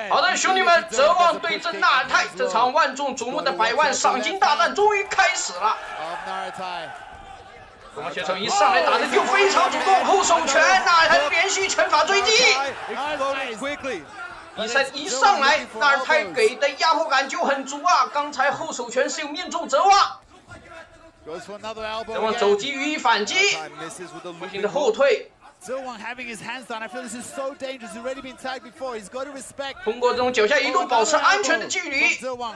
好的，兄弟们，泽旺对阵纳尔泰，这场万众瞩目的100万赏金大战终于开始了。泽旺选手一上来打的就非常主动，后手拳，纳尔泰连续拳法追击。比赛一上来，纳尔泰给的压迫感就很足啊！刚才后手拳是有命中泽旺。泽旺走击予以反击，不停的后退。通过这种脚下移动保持安全的距离，泽旺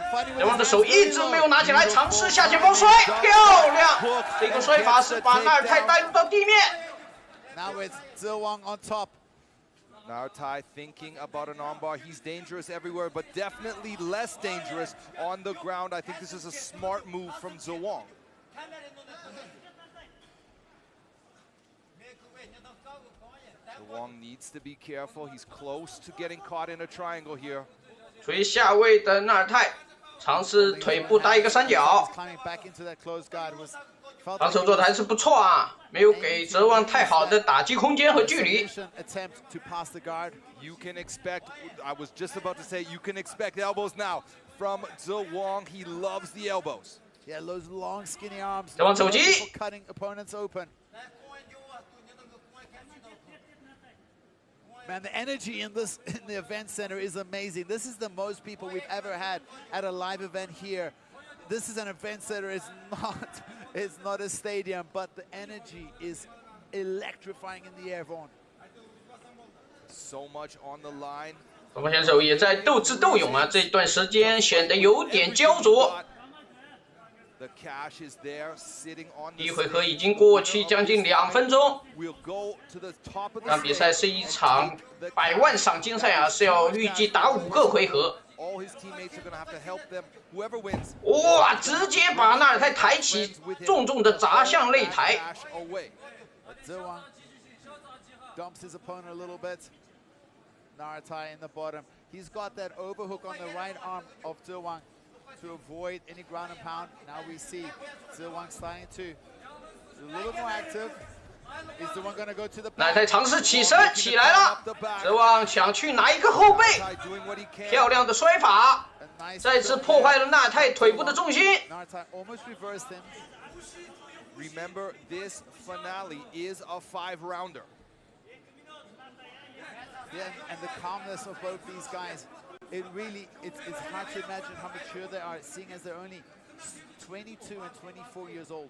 的手一直没有拿起来，尝试下前方摔，漂亮！这个摔法是把纳尔泰带入到地面。Narutai thinking about an armbar. He's dangerous everywhere, but definitely less dangerous on the ground. I think this is a smart move from Zewang. Zewang needs to be careful. He's close to getting caught in a triangle here. 垂下位的纳尔泰尝试腿部搭一个三角。防守做的还是不错啊，没有给泽旺太好的打击空间和距离。You can expect, I was just about to say, you can expect elbows now from Zewang. He loves the elbows. Yeah, those long skinny arms. 泽旺走击 cutting opponents open. Man, the energy in the event center is amazing. This is the most people we've ever had at a live event here. This is an event center. It's not a stadium, but the energy is electrifying in the air, Vaughn. So much on the line. 泽旺选手也在斗智斗勇啊，这段时間顯得有點焦灼。The cash is there, sitting on 第一回合已經過去將近2分鐘。但比賽是一場100萬賞金賽啊，是要預計打5個回合。哇！直接把纳尔泰抬起，重重的砸向擂台。Dumps his opponent a little bit. Narutai in the bottom. He's got that overhook on the right arm of Zewang to avoid any ground and pound. Now we see Zewang starting to a little more active. Is Zewang going to go to the 纳尔泰尝试起身起来了，泽旺想去拿一个后背，漂亮的摔法，再次破坏了纳尔泰腿部的重心。Narutai almost reversed him. Remember, this finale is a 5-rounder. Yeah, and the calmness of both these guys, it's hard to imagine how mature they are, seeing as they're only 22 and 24 years old.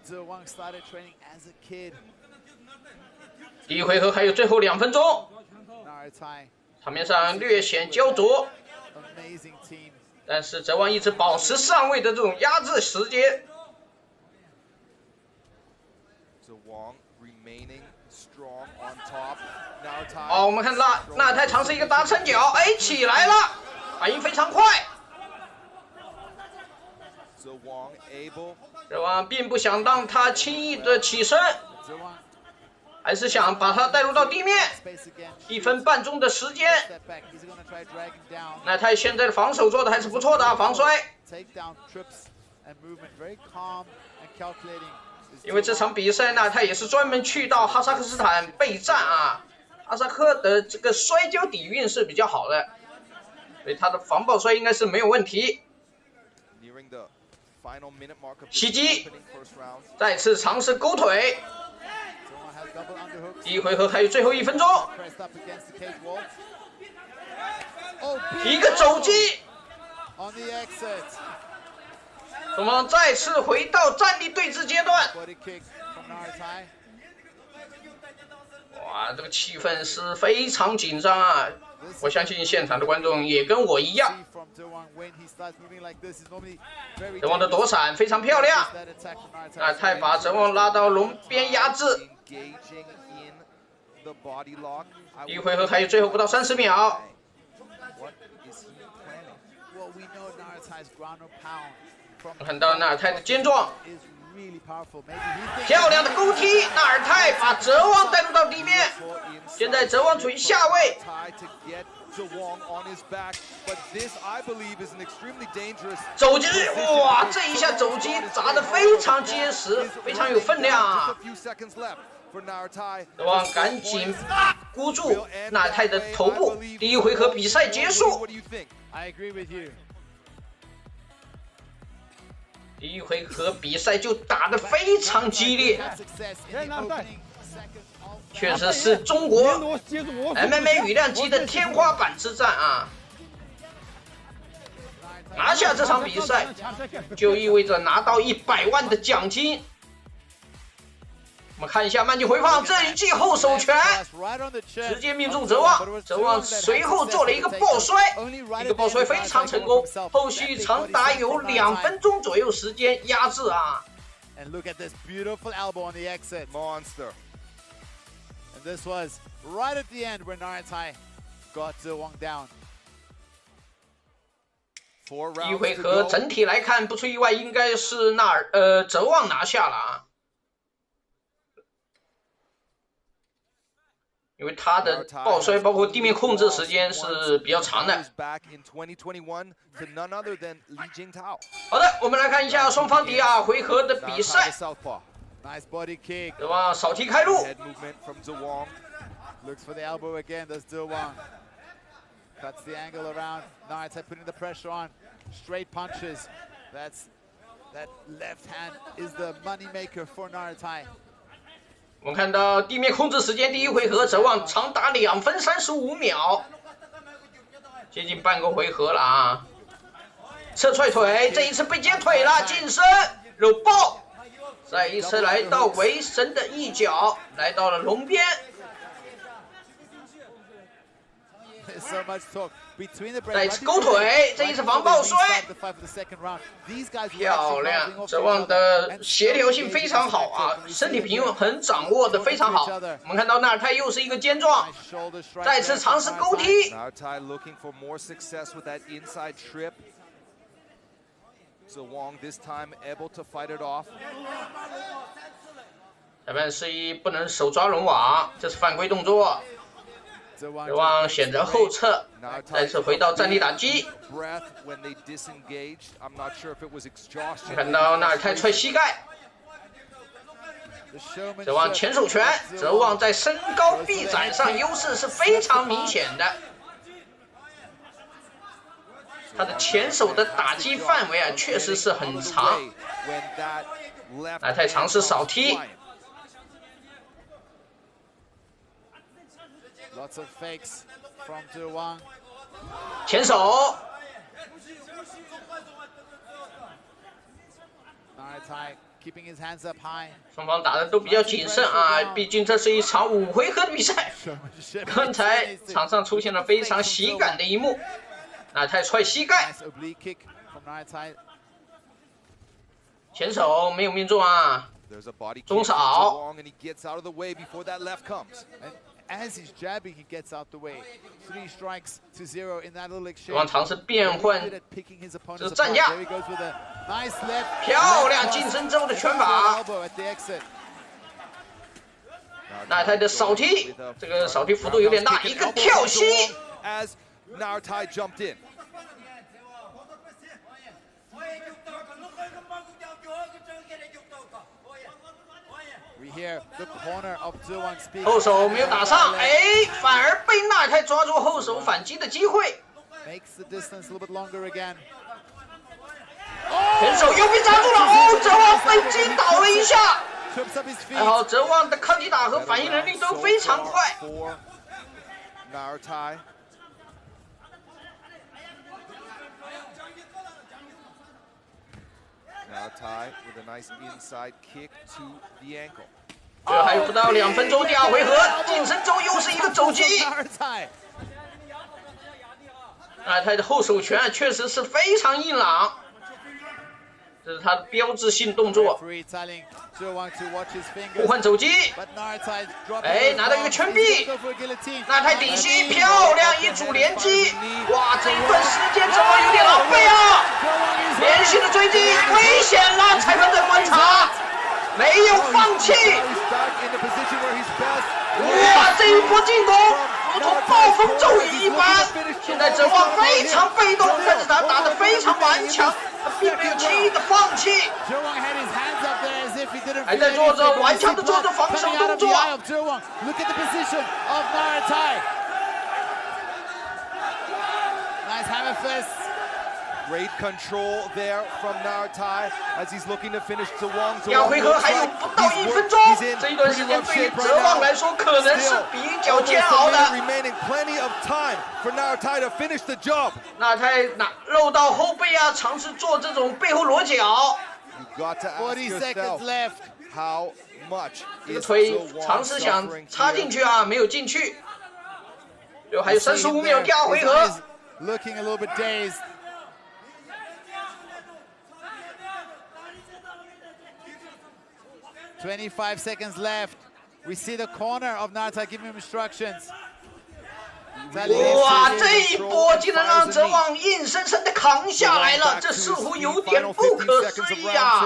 Zewang started training as a kid. 第一回合还有最后2分鐘， Narutai, 场面上略显焦灼， amazing team. 但是泽旺一直保持上位的这种压制时间。Zewang remaining strong on top. Narutai. 哦，我们看纳尔泰尝试一个搭撑脚，哎，起来了，反应非常快。Zewang able. 泽旺并不想让他轻易的起身， Zewang 还是想把他带入到地面。 space again. 1分半鐘的時間， Step back. He's going to try dragging down. 纳尔泰現在的防守做的還是不錯的，防摔。 Takedown trips and movement, very calm and calculating. 因為這場比賽，納爾泰也是專門去到哈薩克斯坦備戰啊。哈薩克的這個摔跤底蘊是比較好的，所以他的防爆摔應該是沒有問題。 Nearing the final minute mark of 襲 the 擊， opening first round. 再次嘗試勾腿。 Zewang has double underhooks. 第一回合還有最後1分鐘， Pressed up against the cage wall. Oh, 一 big 個肘擊， on the exit. 雙方再次回到站立對峙階段。 Body kick from Narutai. 哇，這個氣氛是非常緊張啊！我相信現場的觀眾也跟我一樣。 See from Zewang when he starts moving like this, he's normally very 澤旺的躲閃非常漂亮， that attack from Narutai. 纳尔泰把澤旺拉到籠邊壓制。 Engaging in the body lock. I 第一 would 回合還有最後不到30秒。 What is he planning? Well, we know Narutai's ground and pound from 看到纳尔泰的肩撞， is really powerful. Maybe he thinks 漂亮的勾踢，纳尔泰把澤旺帶入到地面。 現在澤旺處於下位， Try to get Zewang on his back, but this I believe is an extremely dangerous. 肘擊，哇，這一下肘擊砸得非常結實，非常有分量啊！ Just a few seconds left. 德旺赶紧箍住纳尔泰的头部。第一回合比赛结束。第一回合比赛就打得非常激烈，确实是中国 MMA 羽量级的天花板之战啊！拿下这场比赛，就意味着拿到100万的奖金。我们看一下慢镜回放，这一记后手拳直接命中泽旺，泽旺随后做了一个抱摔，一个抱摔非常成功，后续长达有2分钟左右时间压制啊。And look at this beautiful elbow on the exit. Monster. And this was right at the end where Naratai got Zewang down. 第一回合整体来看，不出意外，应该是泽旺拿下了啊。因为他的抱摔包括地面控制时间是比较长的。好的，我们来看一下双方第2回合的比赛。泽旺扫踢开路。Looks for the elbow again. Does Zewang cuts the angle around? Naratai putting the pressure on. Straight punches. That left hand is the money maker for Naratai. 我们看到地面控制时间，第一回合泽旺长达2分35秒，接近半个回合了啊！侧踹腿，这一次被接腿了，近身肉爆，再一次来到围身的一脚，来到了笼边。再一次勾腿，这一次防抱摔，漂亮！泽旺的协调性非常好啊，身体平衡掌握的非常好。我们看到纳尔泰又是一个肩撞，再次尝试勾踢。裁判示意不能手抓龙网，这是犯规动作。泽旺选择后撤，再次回到站立打击。看到纳尔泰踹膝盖，泽旺前手拳，泽旺在身高臂展上优势是非常明显的。他的前手的打击范围啊，确实是很长。纳尔泰尝试扫踢。Lots of fakes from Zewang. 前手。Naratai keeping his hands up high. 双方打的都比较谨慎啊，毕竟这是一场5回合的比赛。刚才场上出现了非常喜感的一幕，纳尔泰踹膝盖。前手没有命中啊，中扫。As he's jabbing, he gets out the way. 3 strikes to 0 in that little exchange. 王尝试变换，这是站架，漂亮近身之后的拳法。纳尔泰的扫踢，这个扫踢幅度有点大，一个跳膝。As Naratai jumped in. We hear the corner of Zewang speak. 后手没有打上，哎，反而被纳尔泰抓住后手反击的机会。Makes the distance a little bit longer again. 前手右臂抓住了，哦，泽旺被击倒了一下。还好泽旺的抗击打和反应能力都非常快。Naratai. Naratai with a nice inside kick to the ankle. 这还有不到2分钟，第2回合近身中又是一个肘击。纳尔泰的后手拳确实是非常硬朗，这是他的标志性动作。互换肘击，哎，拿到一个圈臂，纳尔泰顶膝，漂亮一组连击。哇，这一段时间泽旺有点狼狈啊！连续的追击，危险了！裁判在观察，没有放弃。哇，这一波进攻如同暴风骤雨一般。现在泽旺非常被动，但是他打得非常顽强，他并没有轻易的放弃。if he didn't 还在做着顽强的做着防守 coming out 动 of the 作。 eye of Zhewang. Look at the position of Naratai. Nice hammer fist. Great control there from Naratai as he's looking to finish Zhewang. 第二回合还有不到1分钟，这一段时间对于哲望来说可能是比较煎熬的。 remaining plenty of time for Naratai to finish the job. 那他漏到后背啊，尝试做这种背后裸脚。 You got to ask 40 seconds yourself left. how much 这个 is 腿 Zhewang 尝试想 suffering 插进 here? 去啊，没有进去。最后还有35秒，第二回 His 合 eyes。 Looking a little bit dazed. 25 seconds left. We see the corner of Naratai giving him instructions. 哇，这一波竟然让哲望硬生生的扛下来了，这似乎有点不可思议啊！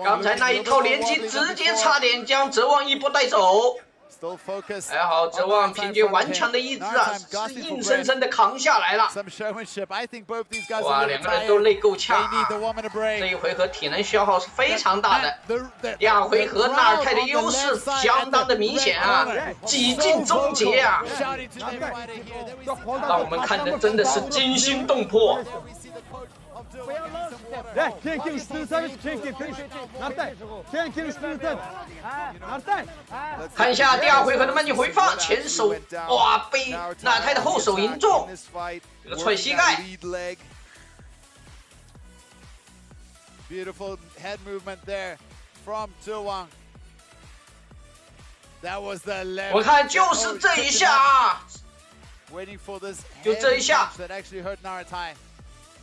刚才那一套连击直接差点将哲望一波带走。 还好，哲望凭借顽强的意志啊，是硬生生的扛下来了。哇，两个人都累够呛啊！这一回合体能消耗是非常大的。第二回合纳尔泰的优势相当的明显啊，几近终结啊！让我们看的真的是惊心动魄。 Çekin üstünü sen çekin. Nartay. Çekin üstünü sen. Nartay. 看一下第二回合的慢镜回放，前手哇被纳尔泰的后手迎中，这个踹膝盖。 Beautiful head movement there from Zhewang. That was the left. 我看就是这一下啊， Waiting for this 就这一下 that actually hurt Naratai.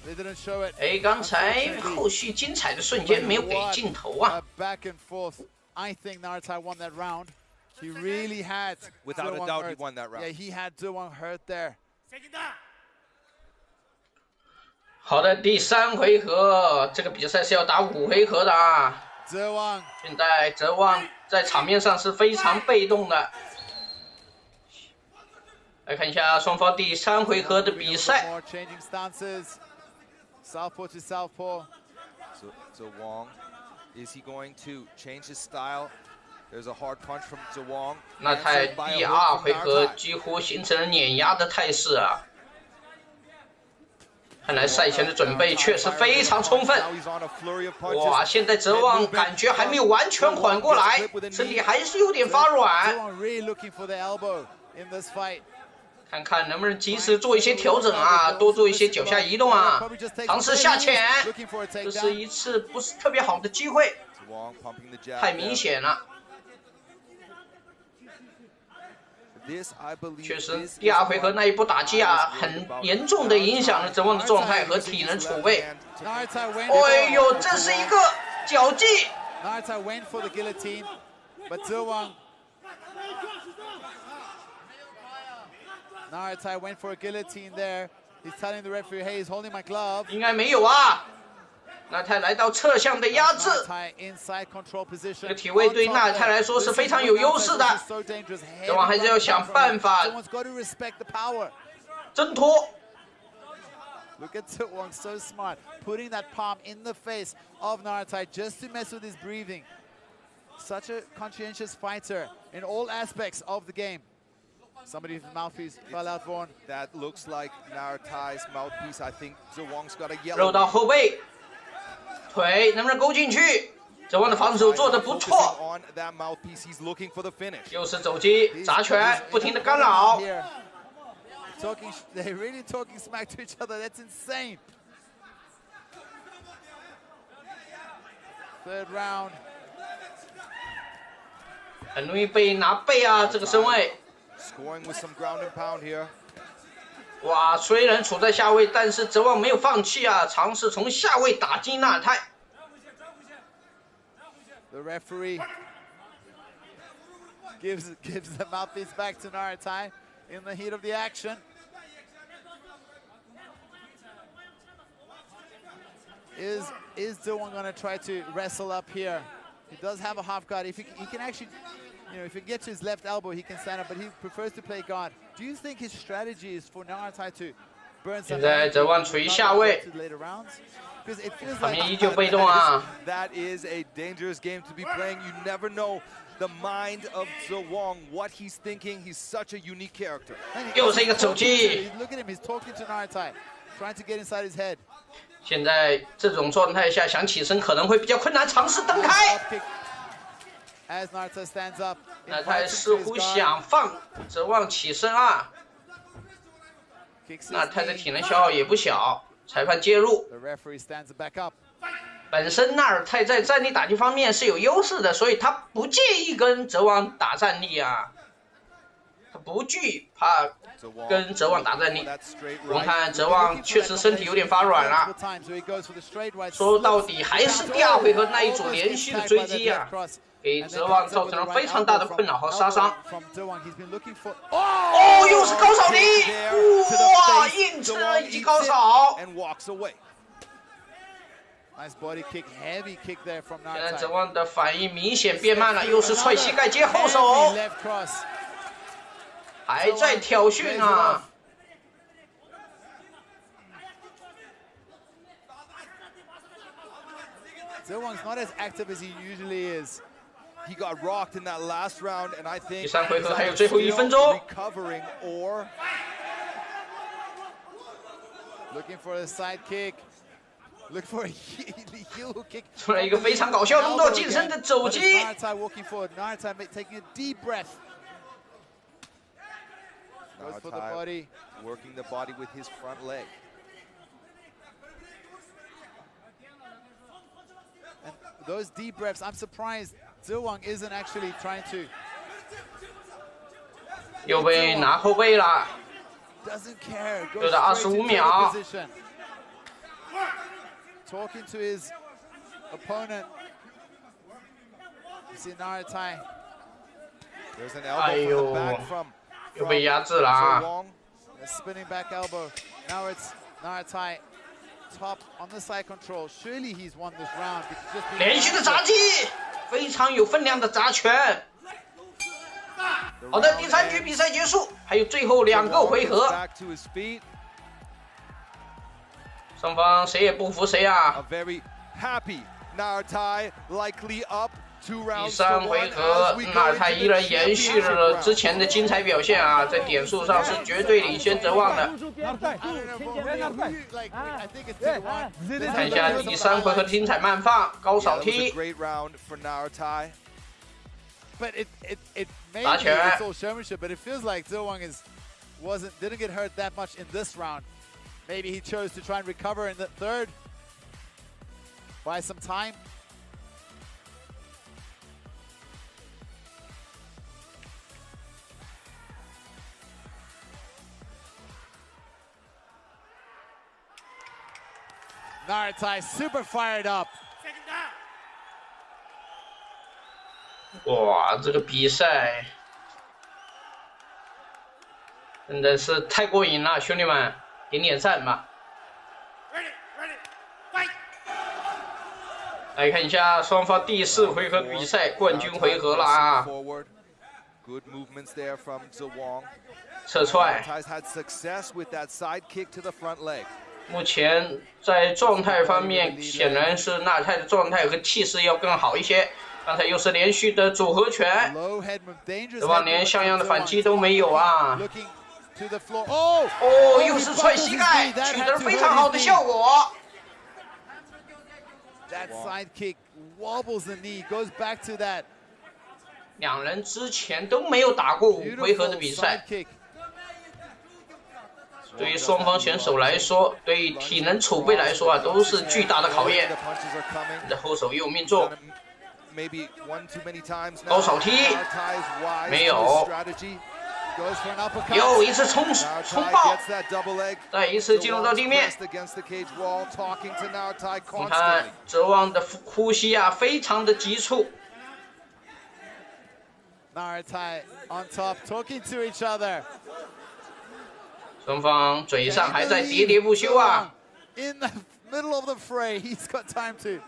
They didn't show it. 哎，刚才后续精彩的瞬间没有给镜头啊。 Back and forth. I think Naratai won that round. He really had. Without a doubt, he won that round. Yeah, he had Zhewang hurt there. 好的，第3回合，这个比赛是要打5回合的啊。 Zhewang. 现在哲望在场面上是非常被动的。来看一下双方第3回合的比赛。 More changing stances. Southpaw to southpaw. Zhewang, is he going to change his style? There's a hard punch from Zhewang. 纳泰第2回合几乎形成了碾压的态势啊！看来赛前的准备确实非常充分。哇，现在哲望感觉还没有完全缓过来，身体还是有点发软。 Really looking for the elbow in this fight. 看看能不能及时做一些调整啊，多做一些脚下移动啊，尝试下潜。这是一次不是特别好的机会，太明显了。确实，第2回合那一波打击啊，很严重的影响了哲望的状态和体能储备。哎呦，这是一个脚技。 Naratai went for the guillotine, but Zhewang. Naratai went for a guillotine there. He's telling the referee, hey, he's holding my glove. 应该没有啊。纳泰来到侧向的压制， Naratai inside control 这 position. 个体位对纳泰来说是非常有优势的。 So dangerous. 哲望还是要想办法 Zhewang's got to respect the power. 挣脱。 Look at Zhewang, so smart, putting that palm in the face of Naratai just to mess with his breathing. Such a conscientious fighter in all aspects of the game. Somebody's mouthpiece fell out, Vaughn. That looks like Naratai's mouthpiece. I think Zhewang's got a 肉 yellow. 到后背，腿能不能勾进去？哲望的防守做得不错， On that mouthpiece, he's looking for the finish. 又是肘击、砸拳，不停的干扰。 They're really talking smack to each other. That's insane. Third round. 很容易被拿背啊，这个身位。 Scoring with some ground and pound here. 哇，虽然处在下位，但是哲望没有放弃啊，尝试从下位打击纳尔泰。 The referee gives the mouthpiece back to Naratai in the heat of the action. Is Zhewang going to try to wrestle up here? He does have a half guard. If he can actually, you know, if he gets his left elbow, he can stand up, but he prefers to play guard. Do you think his strategy is for Naratai to 现在泽旺处于下位，他们依旧被动啊。That is a dangerous game to be playing. You never know the mind of Zewang, what he's thinking. He's such a unique character. 又是一个肘击。 Look at him, he's talking to Naratai, trying to get inside his head. 现在这种状态下想起身可能会比较困难，尝试蹬开。 As Naratai stands up, 那他似乎想放泽旺起身啊。那他的体能消耗也不小，裁判介入。 the referee stands back up. 本身纳尔泰在站立打击方面是有优势的，所以他不介意跟泽旺打站立啊，他不惧怕跟泽旺打站立。我们看泽旺确实身体有点发软了，说到底还是第二回合那一组连续的追击啊，给泽旺造成了非常大的困扰和杀伤。哦，又是高扫踢，哇，硬吃以及高扫。 Nice body kick, heavy kick there from 现在 Naratai. 泽旺的反应明显变慢了，又是踹膝盖接后手， Left cross. 还在挑衅啊！ Zewang's not as active as he usually is. He got rocked in that last round, and I think 第三回合还有 he's 最后1 still 分钟。 recovering or Looking for a side kick. Look for a heel kick. 出来一个非常搞笑动作，近身的肘击。 Naratai walking forward. Naratai taking a deep breath. Goes for the body. Working the body with his front leg. And those deep breaths, I'm surprised Zewang isn't actually trying to. 又被拿后背了， Doesn't care. 有 Goes 的 straight 25 into 秒。 the position. Talking to his opponent. You see Naratai. There's an elbow from the back from 又被压制了啊！ Zewang. A spinning back elbow. Now it's Naratai top on the side control. Surely he's won this round. It's just been 连续的砸击，非常有分量的砸拳。好的，第3局比赛结束，还有最后2个回合， Back to his feet. 双方谁也不服谁啊 A！very happy Naratai, likely up 2 第 rounds 3 to 回 1合 as we 纳 go 尔泰 into 依 the 然延续 championship 了之 round. 前的精彩表现啊，在点数上是绝对领先泽旺的。 Naratai. like I think it's 2-1. 看一下第3回合的精彩慢放，高 Yeah, 扫 that was a 踢。 great round for Naratai. But it maybe打拳。 it's all showmanship, but it feels like Zewang didn't get hurt that much in this round. Maybe he chose to try and recover in the third. Buy some time. Naratai super fired up. 哇，这个比赛真的是太过瘾了，兄弟们，点点赞吧！来看一下双方第4回合比赛冠军回合了啊！ Good movements there from Zewang. 侧踹， Naratai had success with that side kick to the front leg. 目前在状态方面，显然是纳尔泰的状态和气势要更好一些。刚才又是连续的组合拳， Low head move, dangerous 泽旺 head 连 move 像样的 from 反击 Zewang. 都没有啊！ Looking to the floor. Oh! 哦，又是踹膝盖，取得了非常好的效果。 That side kick wobbles the knee, goes back to that 两人之前都没有打过5回合的 beautiful 比 side 赛， kick. 对于双方选手来说，对于体能储备来说啊，都是巨大的考验 The。punches are coming. 你的后手又命中， Maybe one too many times now. 高手踢， Naratai is wise 没 to 有 his strategy. Goes for an uppercut. 又一次冲 Naratai 爆， gets that double leg. 再一次进入到地面。 Pressed against the cage wall, talking to Naratai 你看 constantly. 泽旺的呼吸啊，非常的急促。 Naratai on top, talking to each other. 双方嘴上还在喋喋不休啊。 In the middle of the fray, he's got time to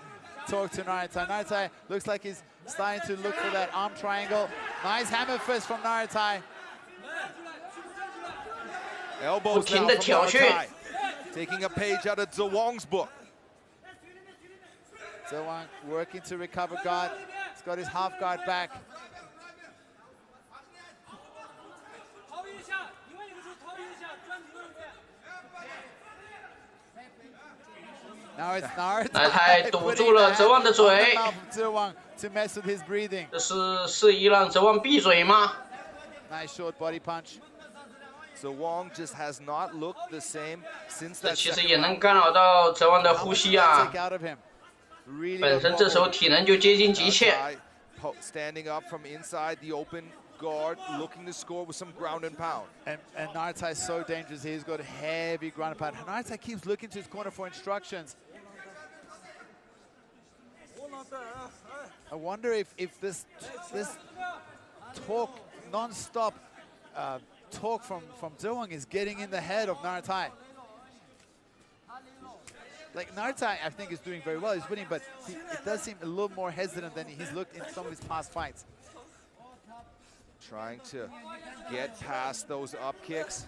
talk to Naratai. Naratai looks like he's starting to look for that arm triangle. Nice hammer fist from Naratai. 不 不停的挑衅， taking a page out of Zhuang's book. Zhuang working to recover guard. He's got his half guard back. Now it's Narutai 奈太堵住了泽旺的嘴， to mess with his breathing. 这是示意让泽旺闭嘴吗？ Nice short body punch. Zhuang just has not looked the same since 这 that 其实 second 也能 round. 干扰到泽旺的呼吸啊。 Take out of him. Really 本身这时候体能就接近极限。 Narutai standing up from inside the open guard, looking to score with some ground and pound. And Narutai is so dangerous. He's got heavy ground and pound. Narutai keeps looking to his corner for instructions. I wonder if this talk, non-stop talk from Zhuang is getting in the head of Narutai. Like Narutai, I think is doing very well. He's winning, but it does seem a little more hesitant than he's looked in some of his past fights. Trying to get past those up kicks.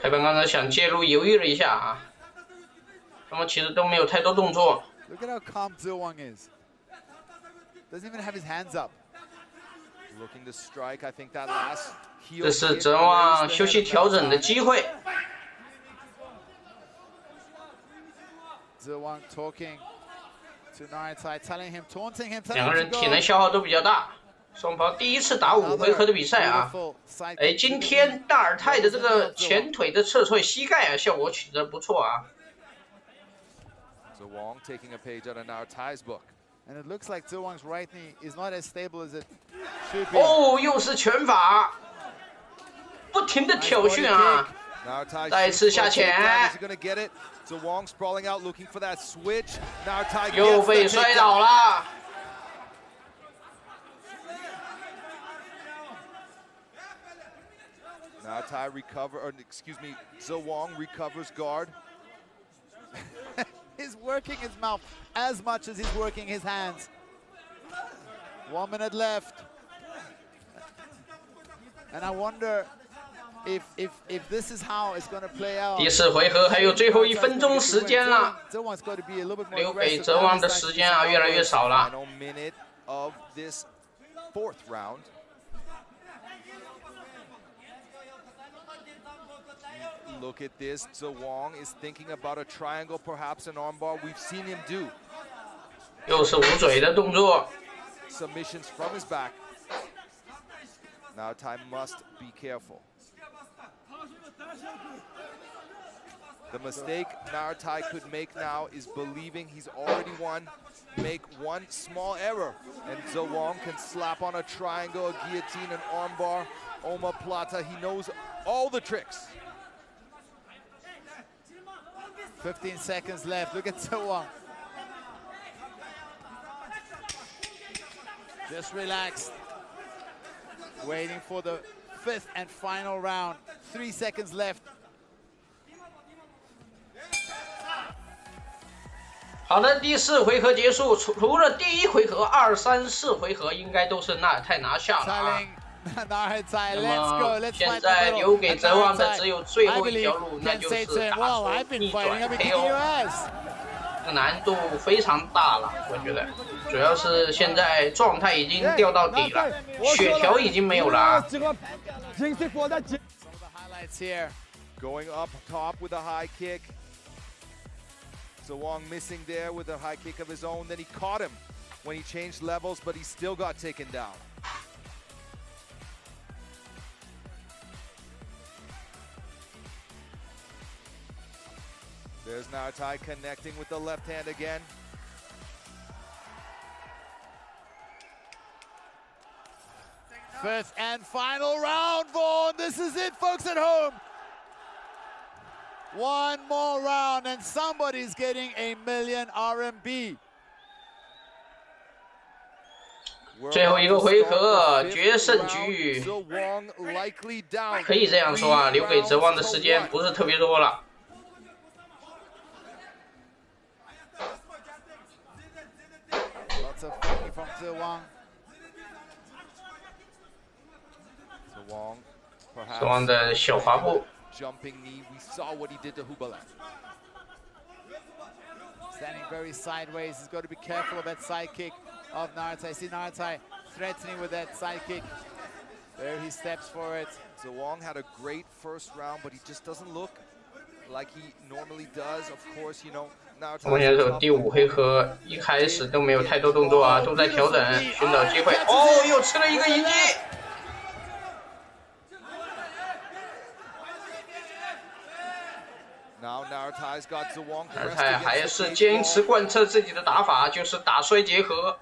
裁判刚才想介入，犹豫了一下啊，他们其实都没有太多动作。 Look at how calm Zhuang is. Doesn't even have his hands up. Looking to strike, I think that last heel 这是 kick 泽旺 raised the 休息 head of 调整的 Narutai. 机会。 Zhuang talking to Narutai, telling him, taunting him, 两个 telling 人 him to 体能 go. 消耗都比较大，双方第一次打5回合的比赛啊。 哎，今天纳尔泰的这个前腿的侧踹膝盖啊，效果取得不错啊。 Zhuang taking a page out of Narutai's book. And it looks like Zhuang's right knee is not as stable as it should be. 哦，又是拳法，不停的挑衅啊！ Narutai 再次下 shoots for a 潜 takedown. Is he gonna get it? Zhuang sprawling out, looking for that switch. Narutai 又 gets 被 the 摔倒 takedown. 了。 Narutai Zhuang recovers guard. He's working his mouth as much as he's working his hands. 1 minute left. And I wonder if this is how it's going to play out. 第4回合还有最后1分钟时间了， Zhuang's got to be a little bit more 留给 aggressive. 泽旺的时间啊越来越少了。 Final minute of this 4th round. Look at this. Zhuang is thinking about a triangle, perhaps an armbar. We've seen him do 又是捂嘴的动作。 submissions from his back. Narutai must be careful. The mistake Narutai could make now is believing he's already won. Make one small error, and Zhuang can slap on a triangle, a guillotine, an armbar, omoplata. He knows all the tricks. 15 seconds left. Look at Zhuang. Just relaxed. Waiting for the 5th and final round. 3 seconds left. 好的，第4回合结束，除了第1回合，2、3、4回合应该都是纳尔泰拿下了啊。 Narutai, 那 let's 么 go. Let's 现 fight the 在 middle. 留给 And 泽旺的 Narutai, 只有最 I 后一条 believe, 路，那 can 就 say 是 to him, 打 well, 出 I've been 逆 fighting 转 him in KO， US. 这个难度非常大了，我觉得，主要是现在状态已经掉到底了，血条已经没有了啊。 Some of the highlights here. Going up top with a high kick. Zhuang missing there with a high kick of his own. Then he caught him when he changed levels, but he still got taken down. There's Narutai connecting with the left hand again. Fifth and final round, Vaughn. This is it, folks at home. One more round and somebody's getting a million RMB. 最后一个回合决胜局， Zhuang likely down. 可以这样说啊，留给泽旺的时间不是特别多了。 Lots of fighting from Zhuang. Zhuang, perhaps 泽旺的小滑步， jumping knee. We saw what he did to Hubala. Standing very sideways. He's got to be careful of that side kick of Nartai. See Nartai threatening with that side kick. There he steps for it. Zhuang had a great first round, but he just doesn't look like he normally does. Of course, you know, Nartai. 目前手第5回合一开始都没有太多动作啊，都在调整，寻找机会。哦，又吃了一个迎击。 Now Naratai's got Zhuang. Nartai 还是坚持贯彻自己的打法，就是打摔结合。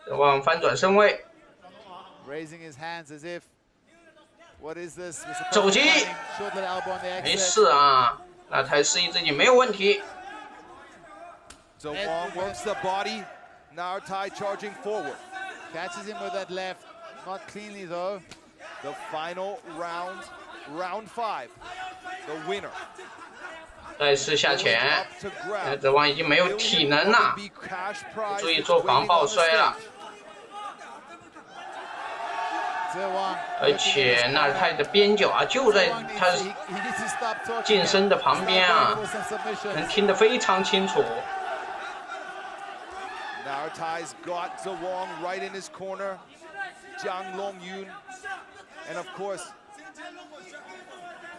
Zhuang 翻转身位， raising his hands as if what is this? 肘击，没事啊，Nartai 适应自己没有问题。 Zhuang works the body. Naratai charging forward. Catches him with that left, not cleanly though. The final round, round 5. The winner. 再次下潜，Zhuang已经没有体能了，注意做防抱摔了。而且Nartai的边角啊，就在他近身的旁边啊，能听得非常清楚。 Naratai's got Zhuang right in his corner. Jiang Longyun, and of course,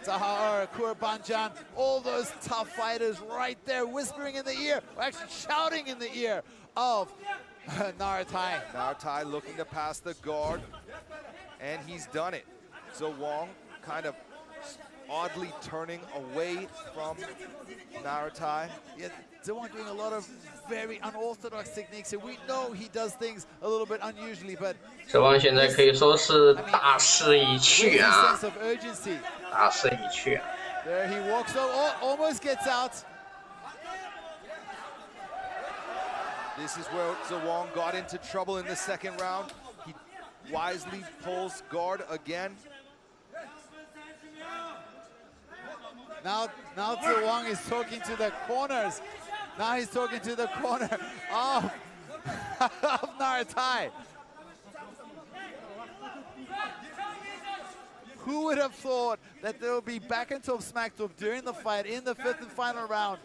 Zahar, Kurbanjan, all those tough fighters right there, whispering in the ear, or actually shouting in the ear of Naratai. Naratai looking to pass the guard, and he's done it. Zhuang kind of oddly turning away from Naratai. Yeah, Zhuang doing a lot of very unorthodox techniques, and we know he does things a little bit unusually, but Zhuang 现在可以说是大势已去啊， sense of urgency. 大势已去啊。 There he walks over, almost gets out. This is where Zhuang got into trouble in the second round. He wisely pulls guard again. Now Zhuang is talking to the corners. Now he's talking to the corner of Naratai. Who would have thought that there would be back and forth smack talk during the fight in the 5th and final round?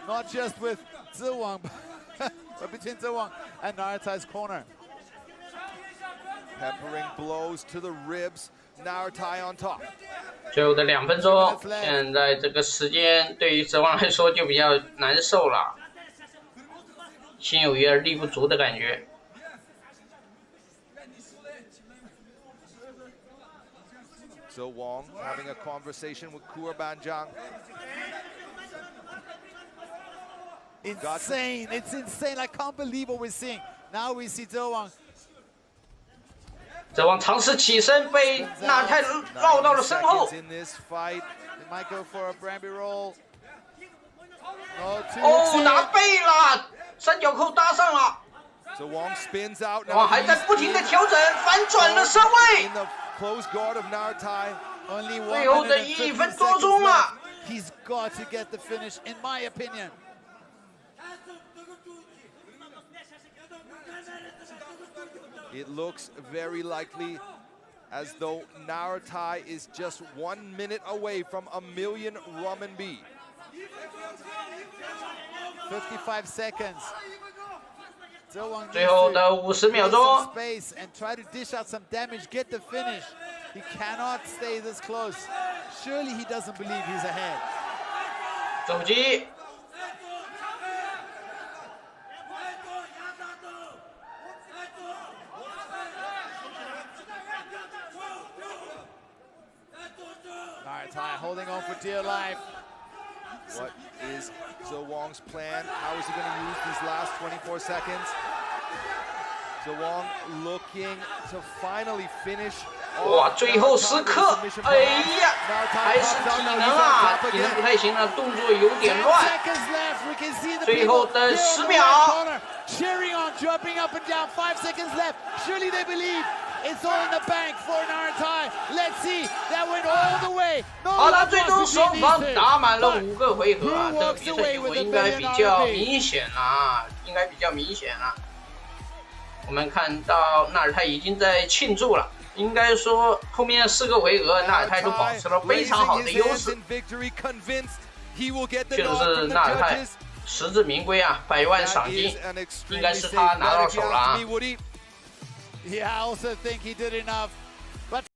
Not just with Zhuang, but between Zhuang and Naratai's corner. Peppering blows to the ribs. Naratai on top. 最后的2分钟，现在这个时间对于Zhuang来说就比较难受了，心有余而力不足的感觉。 Zhuang having a conversation with Kurbanjan. Insane! It's insane! I can't believe what we're seeing. Now we see Zhuang. Zhuang尝试起身，被Naratai绕到了身后。 They might go for a Bramby roll. No, 哦，拿背了，三角扣搭上了。 Zhuang spins out. Zhuang 还在不停的调整，反转了身位。 Close guard of Naratai. Only 最后的1分多钟了。 He's got to get the finish, in my opinion. It looks very likely as though Naratai is just 1 minute away from $1 million RMB. 55 seconds. 最后的50秒钟。 Space and try to dish out some damage, get the finish. He cannot stay this close. Surely he doesn't believe he's ahead. 肘击。 Naratai holding on for dear life. What is Zhuang's plan? How is he going to use these last 24 seconds? Zhuang looking to finally finich. 哇，最后时刻，哎呀，还是体能啊，体能不太行了，动作有点乱。最后的10秒。 Cheering on, jumping up and down. 5 seconds left. Surely they believe. It's all in the bank for Naratai. Let's see. That went all the way. 好了，最终双方打满了5个回合啊，这个比赛结果应该比较明显了啊，应该比较明显了。我们看到纳尔泰已经在庆祝了。应该说后面4个回合纳尔泰都保持了非常好的优势，确实是纳尔泰实至名归啊，100万赏金，应该是他拿到手了啊。